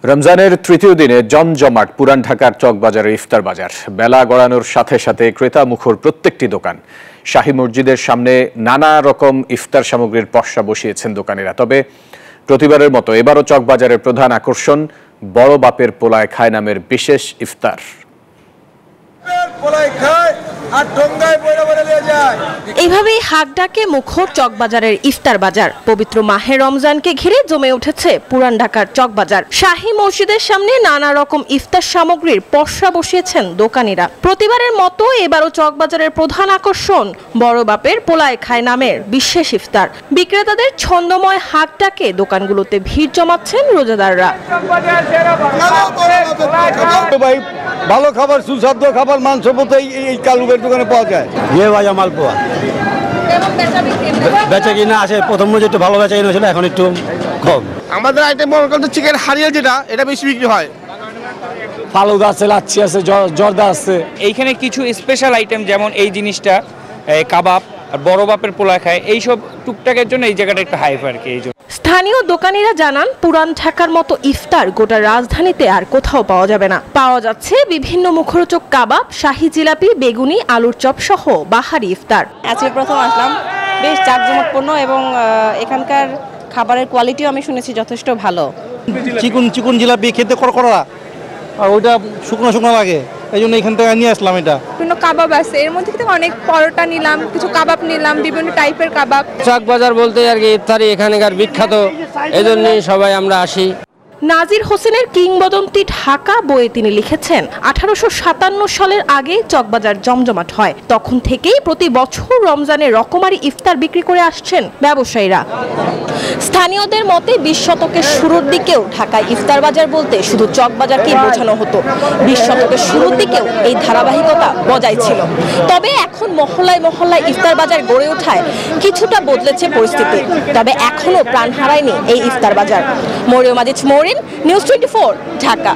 রমজানের তৃতীয় দিনে জমজমাট পুরান ঢাকার চকবাজারের ইফতার বাজার। বেলা গড়ানোর সাথে সাথে ক্রেতা মুখর প্রত্যেকটি দোকান। শাহী মসজিদের সামনে নানা রকম ইফতার সামগ্রীর পসরা বসিয়েছেন দোকানিরা। তবে প্রতিবারের মতো এবারও চকবাজারের প্রধান আকর্ষণ বড় বাপের পোলায় খায় নামের বিশেষ ইফতার। এইভাবেই হাক ডাকে মুখর চকবাজারের ইফতার বাজার। পবিত্র মাহে রমজানকে ঘিরে জমে উঠেছে পুরান ঢাকার চকবাজার। শাহী মসজিদের সামনে নানা রকম ইফতার সামগ্রীর পসরা বসিয়েছেন দোকানিরা। প্রতিবারের মতো এবারও চকবাজারের প্রধান আকর্ষণ বড় বাপের পোলায় খায় নামের বিশেষ ইফতার। বিক্রেতাদের ছন্দময় হাক ডাকে দোকানগুলোতে ভিড় জমাচ্ছেন রোজাদাররা। ভালো খাবার, সুস্বাদু খাবার, মাংস পথে এই কালুকের দোকানে পাওয়া যায়। বিয়ে ভাজা মালপোয়া বেচা কিনা আছে, প্রথম একটু ভালো বেচা কিনা ছিল, এখন একটু কম। আমাদের আইটেম চিকেন হারিয়ে যেটা এটা বেশি বিক্রি হয়। ফালুদা আছে, লাচ্ছি আছে, জর্দা আছে। এইখানে কিছু স্পেশাল আইটেম যেমন এই জিনিসটা কাবাব আর বড় বাপের পোলা খায়, এইসব টুকটাকের জন্য এই জায়গাটা একটু হাইপ আর কি। স্থানীয় দোকানিরা জানান, পুরান ঢাকার মতো ইফতার গোটা রাজধানীতে আর কোথাও পাওয়া যাবে না। পাওয়া যাচ্ছে বিভিন্ন মুখরোচক কাবাব, শাহী জিলাপি, বেগুনি, আলুর চপ সহ বাহারি ইফতার। আজকে প্রথম আসলাম, বেশ জাঁকজমকপূর্ণ এবং এখানকার খাবারের কোয়ালিটিও আমি শুনেছি যথেষ্ট ভালো। চিকুন জিলাপি খেতে করকরা, আর ওইটা শুকনো শুকনো লাগে, এই জন্য এখান থেকে নিয়ে আসলাম। এটা বিভিন্ন কাবাব আছে, এর মধ্যে থেকে অনেক পরোটা নিলাম, কিছু কাবাব নিলাম, বিভিন্ন টাইপের কাবাব। চকবাজার বলতে আর কি ইফতারি এখানকার বিখ্যাত, এজন্যই সবাই আমরা আসি। নাজির হোসেনের কিংবদন্তি ঢাকা বইয়ে তিনি লিখেছেন, 1857 সালের আগে চকবাজার জমজমাট হয়। তখন থেকেই প্রতি বছর রমজানে রকমারি ইফতার বিক্রি করে আসছেন ব্যবসায়ীরা। স্থানীয়দের মতে 20 শতকের শুরুর দিকেও ঢাকায় ইফতার বাজার বলতে শুধু চকবাজারকেই বোঝানো হতো। 20 শতকের শুরুর দিকেও এই ধারাবাহিকতা বজায় ছিল। তবে এখন মহল্লায় মহল্লায় ইফতার বাজার গড়ে ওঠায় কিছুটা বদলেছে পরিস্থিতি। তবে এখনো প্রাণ হারায়নি এই ইফতার বাজার। মরিয়ম আজিজ, নিউজ 24, ঢাকা।